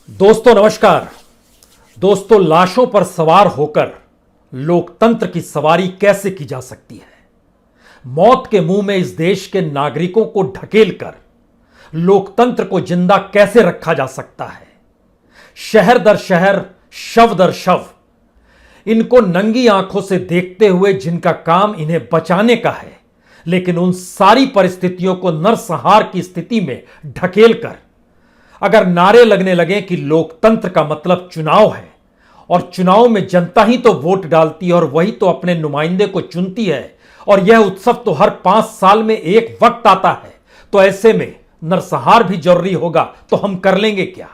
दोस्तों नमस्कार। दोस्तों, लाशों पर सवार होकर लोकतंत्र की सवारी कैसे की जा सकती है? मौत के मुंह में इस देश के नागरिकों को ढकेलकर लोकतंत्र को जिंदा कैसे रखा जा सकता है? शहर दर शहर, शव दर शव, इनको नंगी आंखों से देखते हुए जिनका काम इन्हें बचाने का है, लेकिन उन सारी परिस्थितियों को नरसंहार की स्थिति में ढकेलकर अगर नारे लगने लगे कि लोकतंत्र का मतलब चुनाव है और चुनाव में जनता ही तो वोट डालती है और वही तो अपने नुमाइंदे को चुनती है और यह उत्सव तो हर 5 साल में एक वक्त आता है, तो ऐसे में नरसंहार भी जरूरी होगा तो हम कर लेंगे क्या?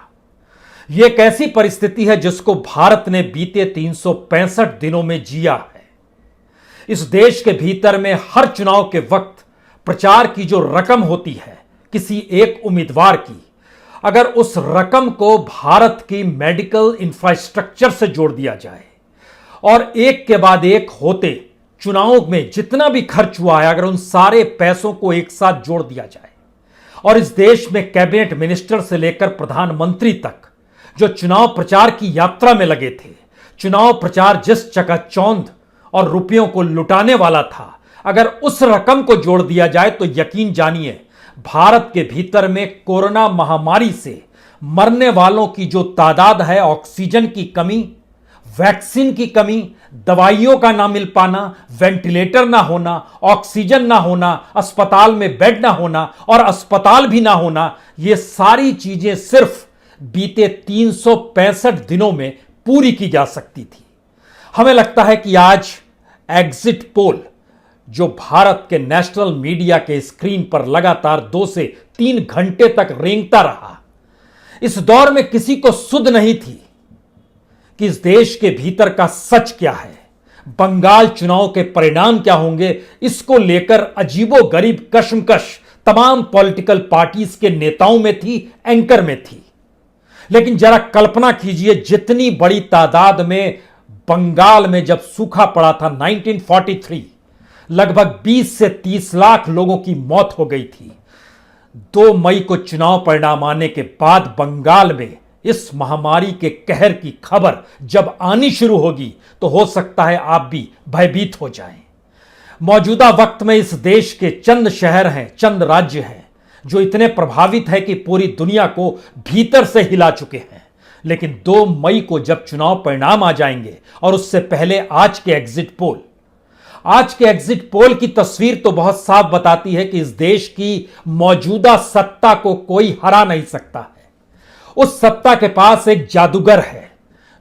यह एक ऐसी परिस्थिति है जिसको भारत ने बीते 365 दिनों में जिया है। इस देश के भीतर में हर चुनाव के वक्त प्रचार की जो रकम होती है किसी एक उम्मीदवार की, अगर उस रकम को भारत की मेडिकल इंफ्रास्ट्रक्चर से जोड़ दिया जाए और एक के बाद एक होते चुनावों में जितना भी खर्च हुआ है, अगर उन सारे पैसों को एक साथ जोड़ दिया जाए और इस देश में कैबिनेट मिनिस्टर से लेकर प्रधानमंत्री तक जो चुनाव प्रचार की यात्रा में लगे थे, चुनाव प्रचार जिस चकाचौंध और रुपयों को लुटाने वाला था, अगर उस रकम को जोड़ दिया जाए तो यकीन जानिए भारत के भीतर में कोरोना महामारी से मरने वालों की जो तादाद है, ऑक्सीजन की कमी, वैक्सीन की कमी, दवाइयों का ना मिल पाना, वेंटिलेटर ना होना, ऑक्सीजन ना होना, अस्पताल में बेड ना होना और अस्पताल भी ना होना, ये सारी चीजें सिर्फ बीते 365 दिनों में पूरी की जा सकती थी। हमें लगता है कि आज एग्जिट पोल जो भारत के नेशनल मीडिया के स्क्रीन पर लगातार 2 से 3 घंटे तक रेंगता रहा, इस दौर में किसी को सुध नहीं थी कि इस देश के भीतर का सच क्या है, बंगाल चुनाव के परिणाम क्या होंगे, इसको लेकर अजीबोगरीब कशमकश तमाम पॉलिटिकल पार्टीज के नेताओं में थी, एंकर में थी। लेकिन जरा कल्पना कीजिए, जितनी बड़ी तादाद में बंगाल में जब सूखा पड़ा था 1943, लगभग 20 से 30 लाख लोगों की मौत हो गई थी। 2 मई को चुनाव परिणाम आने के बाद बंगाल में इस महामारी के कहर की खबर जब आनी शुरू होगी तो हो सकता है आप भी भयभीत हो जाएं। मौजूदा वक्त में इस देश के चंद शहर हैं, चंद राज्य हैं जो इतने प्रभावित है कि पूरी दुनिया को भीतर से हिला चुके हैं। लेकिन 2 मई को जब चुनाव परिणाम आ जाएंगे और उससे पहले आज के एग्जिट पोल की तस्वीर तो बहुत साफ बताती है कि इस देश की मौजूदा सत्ता को कोई हरा नहीं सकता है। उस सत्ता के पास एक जादूगर है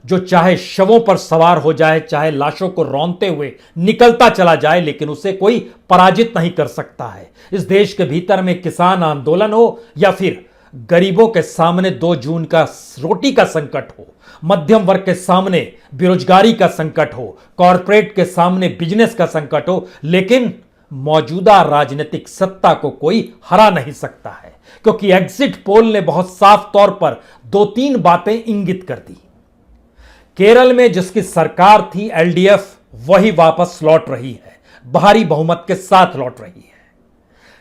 जो चाहे शवों पर सवार हो जाए, चाहे लाशों को रौंदते हुए निकलता चला जाए, लेकिन उसे कोई पराजित नहीं कर सकता है। इस देश के भीतर में किसान आंदोलन हो या फिर गरीबों के सामने 2 जून का रोटी का संकट हो, मध्यम वर्ग के सामने बेरोजगारी का संकट हो, कॉरपोरेट के सामने बिजनेस का संकट हो, लेकिन मौजूदा राजनीतिक सत्ता को कोई हरा नहीं सकता है, क्योंकि एग्जिट पोल ने बहुत साफ तौर पर 2-3 बातें इंगित कर दी। केरल में जिसकी सरकार थी एलडीएफ, वही वापस लौट रही है, भारी बहुमत के साथ लौट रही है।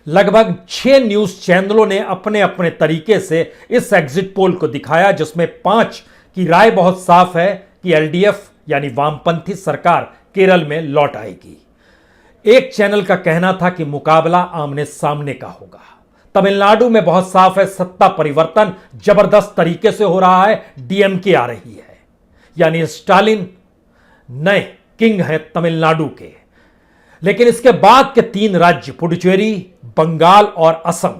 लगभग 6 न्यूज चैनलों ने अपने अपने तरीके से इस एग्जिट पोल को दिखाया, जिसमें 5 की राय बहुत साफ है कि एलडीएफ यानी वामपंथी सरकार केरल में लौट आएगी। एक चैनल का कहना था कि मुकाबला आमने सामने का होगा। तमिलनाडु में बहुत साफ है, सत्ता परिवर्तन जबरदस्त तरीके से हो रहा है, डीएमके आ रही है, यानी स्टालिन नए किंग हैं तमिलनाडु के। लेकिन इसके बाद के 3 राज्य पुडुचेरी, बंगाल और असम,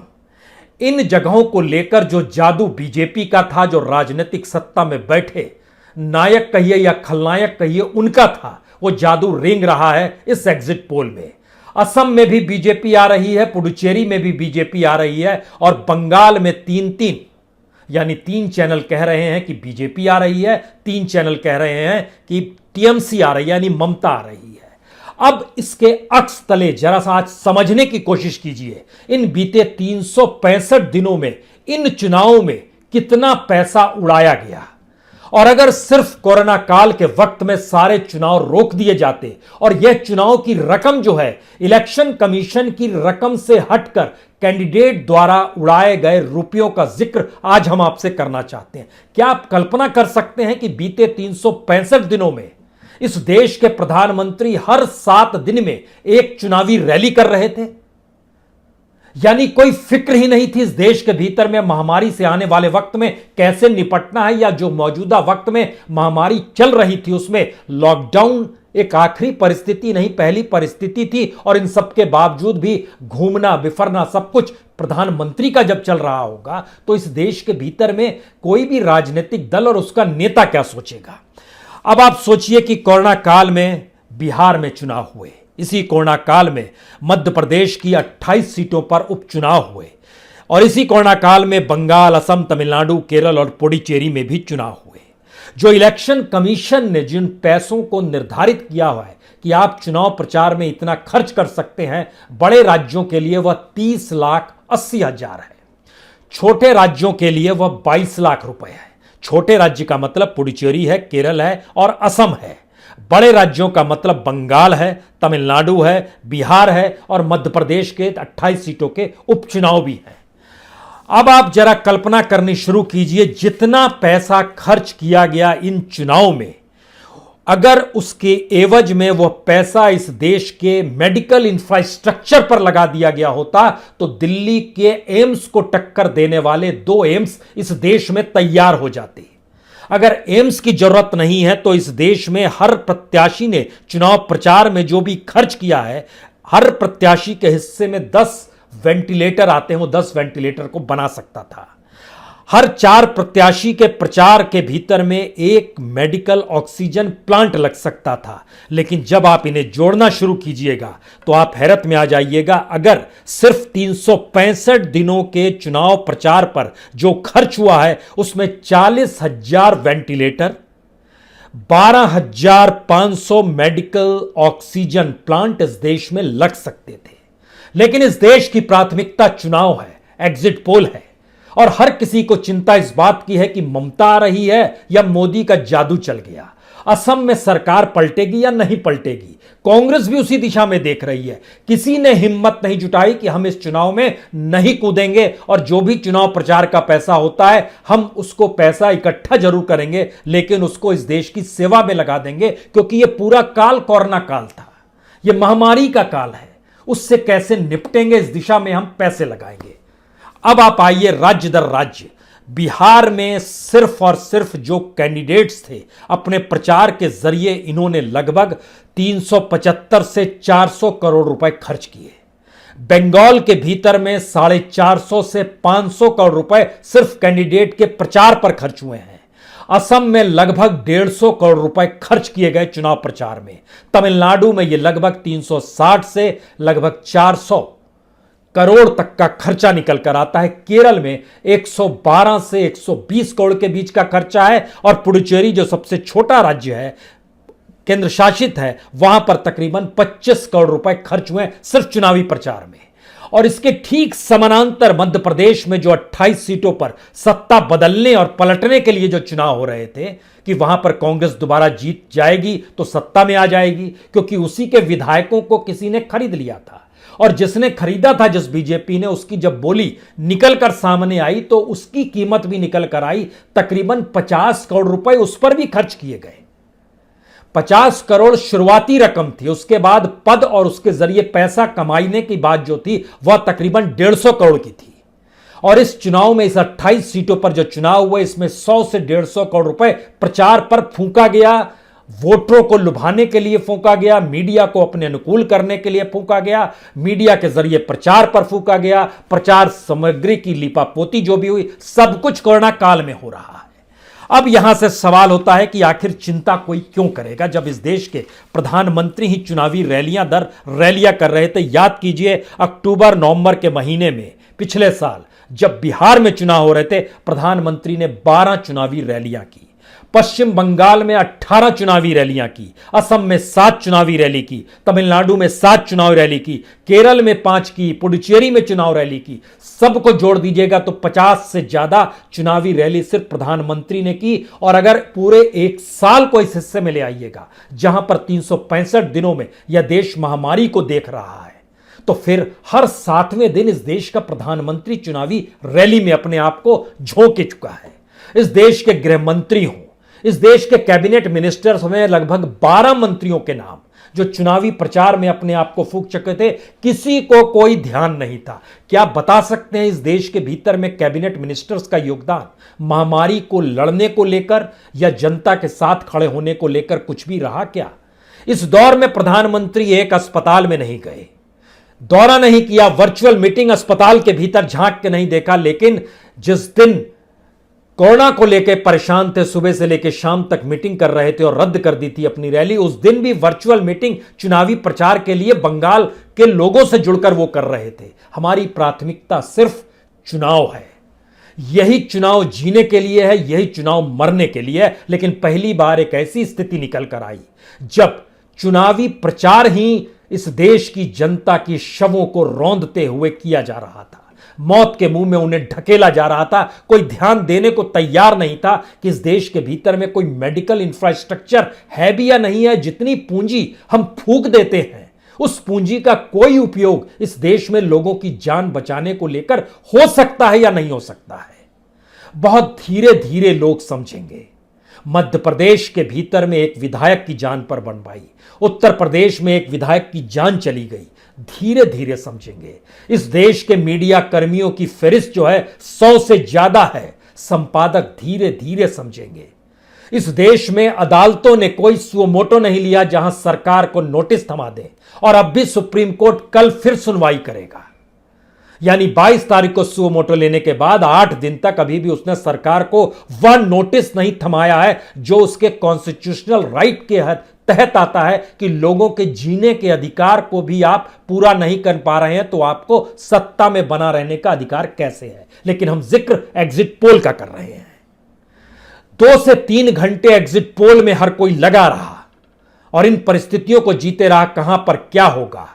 इन जगहों को लेकर जो जादू बीजेपी का था, जो राजनीतिक सत्ता में बैठे नायक कहिए या खलनायक कहिए उनका था, वो जादू रेंग रहा है इस एग्जिट पोल में। असम में भी बीजेपी आ रही है, पुडुचेरी में भी बीजेपी आ रही है और बंगाल में 3-3 यानी 3 चैनल कह रहे हैं कि बीजेपी आ रही है, 3 चैनल कह रहे हैं कि टीएमसी आ रही है, यानी ममता आ रही है। अब इसके अक्स तले जरा सा आज समझने की कोशिश कीजिए, इन बीते 365 दिनों में इन चुनावों में कितना पैसा उड़ाया गया और अगर सिर्फ कोरोना काल के वक्त में सारे चुनाव रोक दिए जाते और यह चुनाव की रकम जो है इलेक्शन कमीशन की रकम से हटकर कैंडिडेट द्वारा उड़ाए गए रुपयों का जिक्र आज हम आपसे करना चाहते हैं। क्या आप कल्पना कर सकते हैं कि बीते 365 दिनों में इस देश के प्रधानमंत्री हर 7 दिन में एक चुनावी रैली कर रहे थे? यानी कोई फिक्र ही नहीं थी इस देश के भीतर में महामारी से आने वाले वक्त में कैसे निपटना है, या जो मौजूदा वक्त में महामारी चल रही थी उसमें लॉकडाउन एक आखिरी परिस्थिति नहीं, पहली परिस्थिति थी। और इन सब के बावजूद भी घूमना बिफरना सब कुछ प्रधानमंत्री का जब चल रहा होगा तो इस देश के भीतर में कोई भी राजनीतिक दल और उसका नेता क्या सोचेगा। अब आप सोचिए कि कोरोना काल में बिहार में चुनाव हुए, इसी कोरोना काल में मध्य प्रदेश की 28 सीटों पर उपचुनाव हुए, और इसी कोरोना काल में बंगाल, असम, तमिलनाडु, केरल और पुडुचेरी में भी चुनाव हुए। जो इलेक्शन कमीशन ने जिन पैसों को निर्धारित किया हुआ है कि आप चुनाव प्रचार में इतना खर्च कर सकते हैं, बड़े राज्यों के लिए वह 30,80,000 है, छोटे राज्यों के लिए वह 22 लाख रुपए है। छोटे राज्य का मतलब पुडुचेरी है, केरल है और असम है। बड़े राज्यों का मतलब बंगाल है, तमिलनाडु है, बिहार है और मध्य प्रदेश के 28 सीटों के उपचुनाव भी हैं। अब आप जरा कल्पना करनी शुरू कीजिए, जितना पैसा खर्च किया गया इन चुनाव में, अगर उसके एवज में वह पैसा इस देश के मेडिकल इंफ्रास्ट्रक्चर पर लगा दिया गया होता तो दिल्ली के एम्स को टक्कर देने वाले 2 एम्स इस देश में तैयार हो जाते। अगर एम्स की जरूरत नहीं है तो इस देश में हर प्रत्याशी ने चुनाव प्रचार में जो भी खर्च किया है, हर प्रत्याशी के हिस्से में 10 वेंटिलेटर आते हैं, वो 10 वेंटिलेटर को बना सकता था। हर 4 प्रत्याशी के प्रचार के भीतर में एक मेडिकल ऑक्सीजन प्लांट लग सकता था। लेकिन जब आप इन्हें जोड़ना शुरू कीजिएगा तो आप हैरत में आ जाइएगा। अगर सिर्फ 365 दिनों के चुनाव प्रचार पर जो खर्च हुआ है उसमें 40,000 वेंटिलेटर, 12,500 मेडिकल ऑक्सीजन प्लांट इस देश में लग सकते थे। लेकिन इस देश की प्राथमिकता चुनाव है, एग्जिट पोल है, और हर किसी को चिंता इस बात की है कि ममता आ रही है या मोदी का जादू चल गया, असम में सरकार पलटेगी या नहीं पलटेगी। कांग्रेस भी उसी दिशा में देख रही है। किसी ने हिम्मत नहीं जुटाई कि हम इस चुनाव में नहीं कूदेंगे और जो भी चुनाव प्रचार का पैसा होता है हम उसको पैसा इकट्ठा जरूर करेंगे, लेकिन उसको इस देश की सेवा में लगा देंगे, क्योंकि यह पूरा काल कोरोना काल था, यह महामारी का काल है। उससे कैसे निपटेंगे इस दिशा में हम पैसे लगाएंगे। अब आप आइए राज्य दर राज्य। बिहार में सिर्फ और सिर्फ जो कैंडिडेट्स थे अपने प्रचार के जरिए इन्होंने लगभग 375 से 400 करोड़ रुपए खर्च किए। बंगाल के भीतर में 450 से 500 करोड़ रुपए सिर्फ कैंडिडेट के प्रचार पर खर्च हुए हैं। असम में लगभग 150 करोड़ रुपए खर्च किए गए चुनाव प्रचार में। तमिलनाडु में यह लगभग 360 से लगभग 400 करोड़ तक का खर्चा निकल कर आता है। केरल में 112 से 120 करोड़ के बीच का खर्चा है, और पुडुचेरी जो सबसे छोटा राज्य है, केंद्र शासित है, वहां पर तकरीबन 25 करोड़ रुपए खर्च हुए सिर्फ चुनावी प्रचार में। और इसके ठीक समानांतर मध्य प्रदेश में जो 28 सीटों पर सत्ता बदलने और पलटने के लिए जो चुनाव हो रहे थे कि वहां पर कांग्रेस दोबारा जीत जाएगी तो सत्ता में आ जाएगी, क्योंकि उसी के विधायकों को किसी ने खरीद लिया था। और जिसने खरीदा था, जिस बीजेपी ने, उसकी जब बोली निकल कर सामने आई तो उसकी कीमत भी निकल कर आई। तकरीबन 50 करोड़ रुपए उस पर भी खर्च किए गए। 50 करोड़ शुरुआती रकम थी, उसके बाद पद और उसके जरिए पैसा कमाने की बात जो थी वह तकरीबन 150 करोड़ की थी। और इस चुनाव में, इस 28 सीटों पर जो चुनाव हुए, इसमें 100 से 150 करोड़ रुपए प्रचार पर फूंका गया, वोटरों को लुभाने के लिए फूंका गया, मीडिया को अपने अनुकूल करने के लिए फूंका गया, मीडिया के जरिए प्रचार पर फूंका गया, प्रचार सामग्री की लिपापोती जो भी हुई, सब कुछ कोरोना काल में हो रहा है। अब यहां से सवाल होता है कि आखिर चिंता कोई क्यों करेगा, जब इस देश के प्रधानमंत्री ही चुनावी रैलियां दर रैलियां कर रहे थे। याद कीजिए, अक्टूबर नवंबर के महीने में पिछले साल जब बिहार में चुनाव हो रहे थे, प्रधानमंत्री ने 12 चुनावी रैलियां की। पश्चिम बंगाल में 18 चुनावी रैलियां की, असम में 7 चुनावी रैली की, तमिलनाडु में 7 चुनाव रैली की, केरल में 5 की, पुडुचेरी में चुनाव रैली की। सबको जोड़ दीजिएगा तो 50 से ज्यादा चुनावी रैली सिर्फ प्रधानमंत्री ने की। और अगर पूरे एक साल को इस हिस्से में ले आइएगा जहां पर 365 दिनों में यह देश महामारी को देख रहा है, तो फिर हर 7वें दिन इस देश का प्रधानमंत्री चुनावी रैली में अपने आप को झोंक चुका है। इस देश के गृह मंत्री हों, इस देश के कैबिनेट मिनिस्टर्स में लगभग 12 मंत्रियों के नाम जो चुनावी प्रचार में अपने आप को फूंक चुके थे, किसी को कोई ध्यान नहीं था। क्या बता सकते हैं इस देश के भीतर में कैबिनेट मिनिस्टर्स का योगदान महामारी को लड़ने को लेकर या जनता के साथ खड़े होने को लेकर कुछ भी रहा क्या? इस दौर में प्रधानमंत्री एक अस्पताल में नहीं गए, दौरा नहीं किया, वर्चुअल मीटिंग अस्पताल के भीतर झांक के नहीं देखा, लेकिन जिस दिन कोरोना को लेकर परेशान थे, सुबह से लेकर शाम तक मीटिंग कर रहे थे और रद्द कर दी थी अपनी रैली, उस दिन भी वर्चुअल मीटिंग चुनावी प्रचार के लिए बंगाल के लोगों से जुड़कर वो कर रहे थे। हमारी प्राथमिकता सिर्फ चुनाव है, यही चुनाव जीने के लिए है, यही चुनाव मरने के लिए है। लेकिन पहली बार एक ऐसी स्थिति निकल कर आई जब चुनावी प्रचार ही इस देश की जनता की शवों को रौंदते हुए किया जा रहा था, मौत के मुंह में उन्हें ढकेला जा रहा था। कोई ध्यान देने को तैयार नहीं था कि इस देश के भीतर में कोई मेडिकल इंफ्रास्ट्रक्चर है भी या नहीं है। जितनी पूंजी हम फूंक देते हैं, उस पूंजी का कोई उपयोग इस देश में लोगों की जान बचाने को लेकर हो सकता है या नहीं हो सकता है, बहुत धीरे धीरे लोग समझेंगे। मध्य प्रदेश के भीतर में एक विधायक की जान पर बनवाई, उत्तर प्रदेश में एक विधायक की जान चली गई, धीरे धीरे समझेंगे। इस देश के मीडिया कर्मियों की फहरिस्त जो है 100 से ज्यादा है, संपादक धीरे धीरे समझेंगे। इस देश में अदालतों ने कोई सुओ मोटो नहीं लिया जहां सरकार को नोटिस थमा दे, और अब भी सुप्रीम कोर्ट कल फिर सुनवाई करेगा। यानी 22 तारीख को सुओ मोटो लेने के बाद 8 दिन तक अभी भी उसने सरकार को वह नोटिस नहीं थमाया है जो उसके कॉन्स्टिट्यूशनल राइट के तहत आता है कि लोगों के जीने के अधिकार को भी आप पूरा नहीं कर पा रहे हैं तो आपको सत्ता में बना रहने का अधिकार कैसे है। लेकिन हम जिक्र एग्जिट पोल का कर रहे हैं। 2 से 3 घंटे एग्जिट पोल में हर कोई लगा रहा और इन परिस्थितियों को जीते रहा, कहां पर क्या होगा।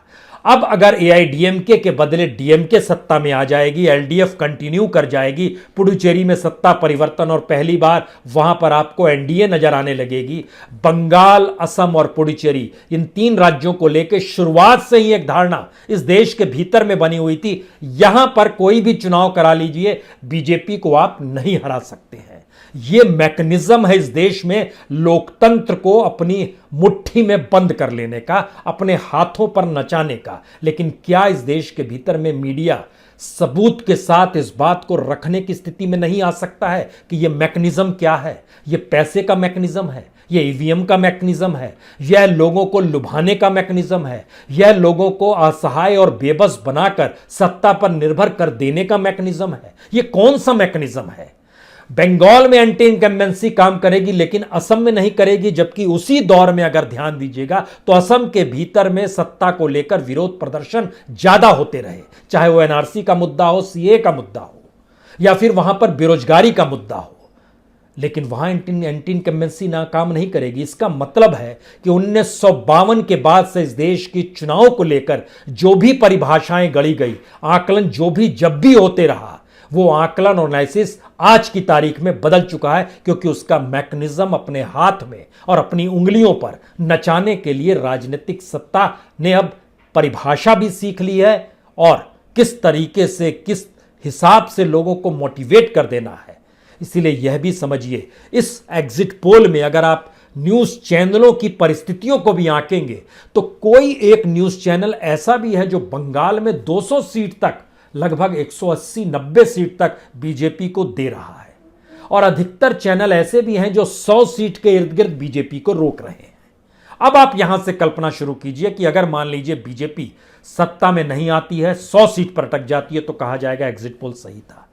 अब अगर एआईडीएमके के बदले डीएमके सत्ता में आ जाएगी, एलडीएफ कंटिन्यू कर जाएगी, पुडुचेरी में सत्ता परिवर्तन और पहली बार वहां पर आपको एनडीए नजर आने लगेगी। बंगाल, असम और पुडुचेरी, इन 3 राज्यों को लेकर शुरुआत से ही एक धारणा इस देश के भीतर में बनी हुई थी, यहां पर कोई भी चुनाव करा लीजिए, बीजेपी को आप नहीं हरा सकते हैं। यह मैकेनिज्म है इस देश में लोकतंत्र को अपनी मुट्ठी में बंद कर लेने का, अपने हाथों पर नचाने का। लेकिन क्या इस देश के भीतर में मीडिया सबूत के साथ इस बात को रखने की स्थिति में नहीं आ सकता है कि यह मैकेनिज्म क्या है? यह पैसे का मैकेनिज्म है, यह ईवीएम का मैकेनिज्म है, यह लोगों को लुभाने का मैकेनिज्म है, यह लोगों को असहाय और बेबस बनाकर सत्ता पर निर्भर कर देने का मैकेनिज्म है। यह कौन सा मैकेनिज्म है? बंगाल में एंटी इनकम्बेंसी काम करेगी लेकिन असम में नहीं करेगी, जबकि उसी दौर में अगर ध्यान दीजिएगा तो असम के भीतर में सत्ता को लेकर विरोध प्रदर्शन ज्यादा होते रहे, चाहे वो एनआरसी का मुद्दा हो, सीए का मुद्दा हो या फिर वहां पर बेरोजगारी का मुद्दा हो। लेकिन वहां एंटी इनकम्बेंसी ना काम नहीं करेगी। इसका मतलब है कि 1952 के बाद से इस देश की चुनाव को लेकर जो भी परिभाषाएं गढ़ी गई, आकलन जो भी जब भी होते रहा, वो आकलन और एनालिसिस आज की तारीख में बदल चुका है, क्योंकि उसका मैकेनिज्म अपने हाथ में और अपनी उंगलियों पर नचाने के लिए राजनीतिक सत्ता ने अब परिभाषा भी सीख ली है और किस तरीके से, किस हिसाब से लोगों को मोटिवेट कर देना है। इसीलिए यह भी समझिए, इस एग्जिट पोल में अगर आप न्यूज चैनलों की परिस्थितियों को भी आंकेंगे तो कोई एक न्यूज चैनल ऐसा भी है जो बंगाल में 200 सीट तक, लगभग 180-90 सीट तक बीजेपी को दे रहा है, और अधिकतर चैनल ऐसे भी हैं जो 100 सीट के इर्द गिर्द बीजेपी को रोक रहे हैं। अब आप यहां से कल्पना शुरू कीजिए कि अगर मान लीजिए बीजेपी सत्ता में नहीं आती है, 100 सीट पर अटक जाती है, तो कहा जाएगा एग्जिट पोल सही था।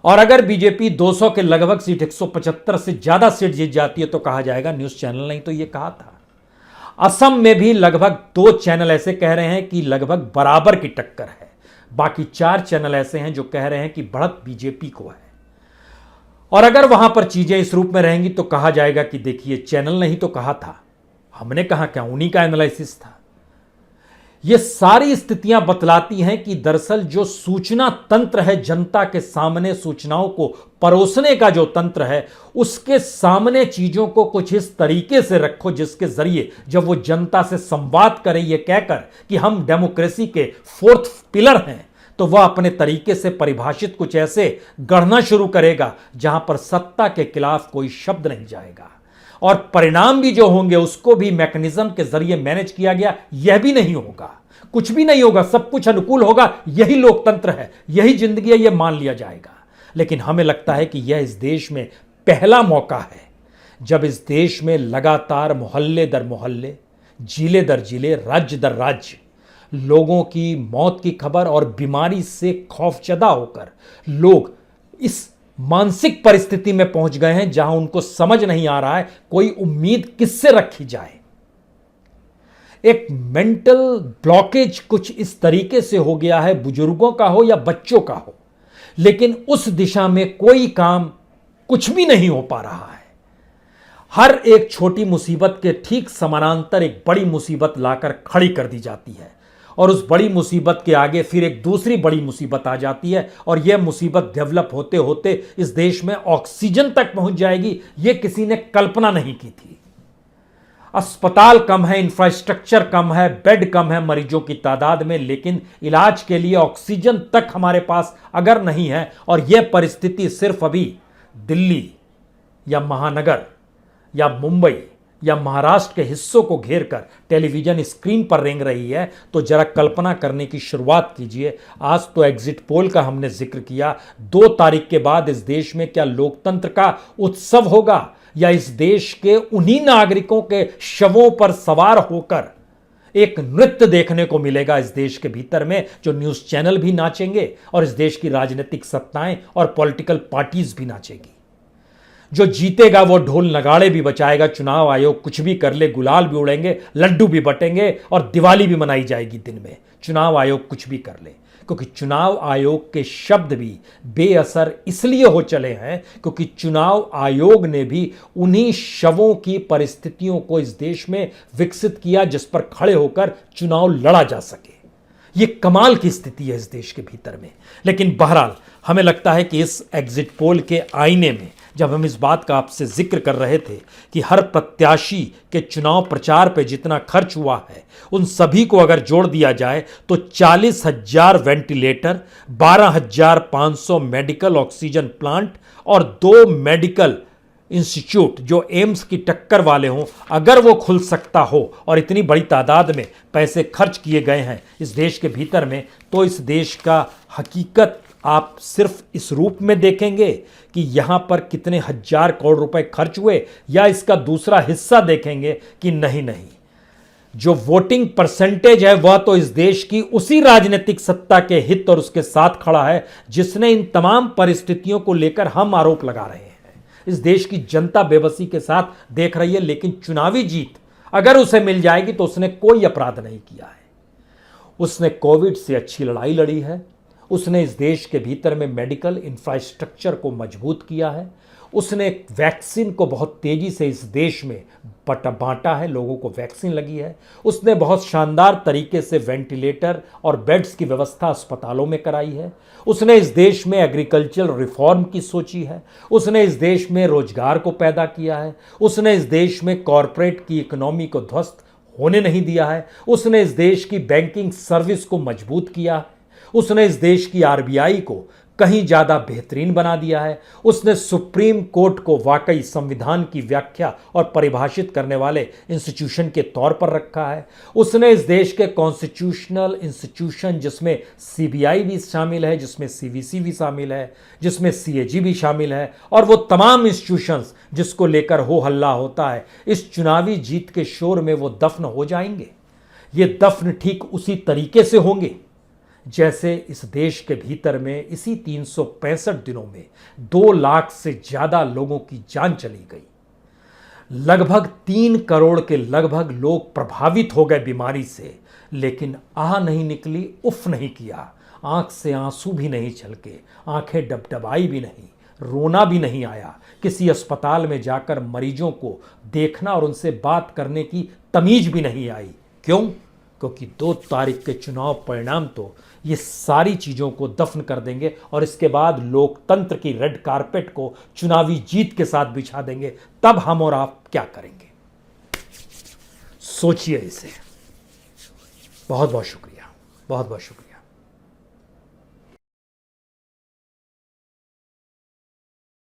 और अगर बीजेपी 200 के लगभग सीट, 175 से ज्यादा सीट जीत जाती है, तो कहा जाएगा न्यूज चैनल नहीं तो यह कहा था। असम में भी लगभग 2 चैनल ऐसे कह रहे हैं कि लगभग बराबर की टक्कर है, बाकी 4 चैनल ऐसे हैं जो कह रहे हैं कि बढ़त बीजेपी को है। और अगर वहां पर चीजें इस रूप में रहेंगी तो कहा जाएगा कि देखिए चैनल ने ही तो कहा था, हमने कहा क्या, उन्हीं का एनालिसिस था। ये सारी स्थितियां बतलाती हैं कि दरअसल जो सूचना तंत्र है, जनता के सामने सूचनाओं को परोसने का जो तंत्र है, उसके सामने चीजों को कुछ इस तरीके से रखो जिसके जरिए जब वो जनता से संवाद करे ये कहकर कि हम डेमोक्रेसी के फोर्थ पिलर हैं, तो वह अपने तरीके से परिभाषित कुछ ऐसे गढ़ना शुरू करेगा जहां पर सत्ता के खिलाफ कोई शब्द नहीं जाएगा, और परिणाम भी जो होंगे उसको भी मैकेनिज्म के जरिए मैनेज किया गया, यह भी नहीं होगा, कुछ भी नहीं होगा, सब कुछ अनुकूल होगा, यही लोकतंत्र है, यही जिंदगी है, यह मान लिया जाएगा। लेकिन हमें लगता है कि यह इस देश में पहला मौका है जब इस देश में लगातार मोहल्ले दर मोहल्ले, जिले दर जिले, राज्य दर राज्य लोगों की मौत की खबर और बीमारी से खौफजदा होकर लोग इस मानसिक परिस्थिति में पहुंच गए हैं जहां उनको समझ नहीं आ रहा है कोई उम्मीद किससे रखी जाए। एक मेंटल ब्लॉकेज कुछ इस तरीके से हो गया है, बुजुर्गों का हो या बच्चों का हो, लेकिन उस दिशा में कोई काम कुछ भी नहीं हो पा रहा है। हर एक छोटी मुसीबत के ठीक समानांतर एक बड़ी मुसीबत लाकर खड़ी कर दी जाती है, और उस बड़ी मुसीबत के आगे फिर एक दूसरी बड़ी मुसीबत आ जाती है, और यह मुसीबत डेवलप होते होते इस देश में ऑक्सीजन तक पहुंच जाएगी, यह किसी ने कल्पना नहीं की थी। अस्पताल कम है, इंफ्रास्ट्रक्चर कम है, बेड कम है मरीजों की तादाद में, लेकिन इलाज के लिए ऑक्सीजन तक हमारे पास अगर नहीं है, और यह परिस्थिति सिर्फ अभी दिल्ली या महानगर या मुंबई या महाराष्ट्र के हिस्सों को घेरकर टेलीविजन स्क्रीन पर रेंग रही है, तो जरा कल्पना करने की शुरुआत कीजिए। आज तो एग्जिट पोल का हमने जिक्र किया, 2 तारीख के बाद इस देश में क्या लोकतंत्र का उत्सव होगा, या इस देश के उन्हीं नागरिकों के शवों पर सवार होकर एक नृत्य देखने को मिलेगा इस देश के भीतर में, जो न्यूज चैनल भी नाचेंगे और इस देश की राजनीतिक सत्ताएं और पॉलिटिकल पार्टीज भी नाचेगी। जो जीतेगा वो ढोल नगाड़े भी बजाएगा, चुनाव आयोग कुछ भी कर ले, गुलाल भी उड़ेंगे, लड्डू भी बटेंगे और दिवाली भी मनाई जाएगी दिन में, चुनाव आयोग कुछ भी कर ले, क्योंकि चुनाव आयोग के शब्द भी बेअसर इसलिए हो चले हैं क्योंकि चुनाव आयोग ने भी उन्हीं शवों की परिस्थितियों को इस देश में विकसित किया जिस पर खड़े होकर चुनाव लड़ा जा सके। ये कमाल की स्थिति है इस देश के भीतर में। लेकिन बहरहाल हमें लगता है कि इस एग्जिट पोल के आईने में जब हम इस बात का आपसे जिक्र कर रहे थे कि हर प्रत्याशी के चुनाव प्रचार पे जितना खर्च हुआ है उन सभी को अगर जोड़ दिया जाए तो 40,000 वेंटिलेटर, 12,500 मेडिकल ऑक्सीजन प्लांट और 2 मेडिकल इंस्टीट्यूट जो एम्स की टक्कर वाले हों, अगर वो खुल सकता हो और इतनी बड़ी तादाद में पैसे खर्च किए गए हैं इस देश के भीतर में, तो इस देश का हकीकत आप सिर्फ इस रूप में देखेंगे कि यहां पर कितने हजार करोड़ रुपए खर्च हुए, या इसका दूसरा हिस्सा देखेंगे कि नहीं नहीं, जो वोटिंग परसेंटेज है वह तो इस देश की उसी राजनीतिक सत्ता के हित और उसके साथ खड़ा है जिसने इन तमाम परिस्थितियों को लेकर हम आरोप लगा रहे हैं। इस देश की जनता बेबसी के साथ देख रही है, लेकिन चुनावी जीत अगर उसे मिल जाएगी तो उसने कोई अपराध नहीं किया है। उसने कोविड से अच्छी लड़ाई लड़ी है, उसने इस देश के भीतर में मेडिकल इंफ्रास्ट्रक्चर को मजबूत किया है, उसने वैक्सीन को बहुत तेजी से इस देश में बांटा है, लोगों को वैक्सीन लगी है, उसने बहुत शानदार तरीके से वेंटिलेटर और बेड्स की व्यवस्था अस्पतालों में कराई है, उसने इस देश में एग्रीकल्चर रिफॉर्म की सोची है, उसने इस देश में रोजगार को पैदा किया है, उसने इस देश में कॉरपोरेट की इकोनॉमी को ध्वस्त होने नहीं दिया है, उसने इस देश की बैंकिंग सर्विस को मजबूत किया है, उसने इस देश की आरबीआई को कहीं ज्यादा बेहतरीन बना दिया है, उसने सुप्रीम कोर्ट को वाकई संविधान की व्याख्या और परिभाषित करने वाले इंस्टीट्यूशन के तौर पर रखा है, उसने इस देश के कॉन्स्टिट्यूशनल इंस्टीट्यूशन जिसमें सीबीआई भी शामिल है, जिसमें सीवीसी भी शामिल है, जिसमें सीएजी भी शामिल है, और वो तमाम इंस्टीट्यूशंस जिसको लेकर हो हल्ला होता है, इस चुनावी जीत के शोर में वो दफन हो जाएंगे। ये दफन ठीक उसी तरीके से होंगे जैसे इस देश के भीतर में इसी 365 दिनों में 2 लाख से ज्यादा लोगों की जान चली गई। लगभग 3 करोड़ के लगभग लोग प्रभावित हो गए बीमारी से, लेकिन आह नहीं निकली, उफ नहीं किया, आंख से आंसू भी नहीं छलके, आंखें डबडबाई भी नहीं, रोना भी नहीं आया। किसी अस्पताल में जाकर मरीजों को देखना और उनसे बात करने की तमीज भी नहीं आई। क्यों? क्योंकि 2 तारीख के चुनाव परिणाम तो ये सारी चीजों को दफन कर देंगे और इसके बाद लोकतंत्र की रेड कारपेट को चुनावी जीत के साथ बिछा देंगे। तब हम और आप क्या करेंगे? सोचिए इसे। बहुत बहुत शुक्रिया, बहुत बहुत शुक्रिया।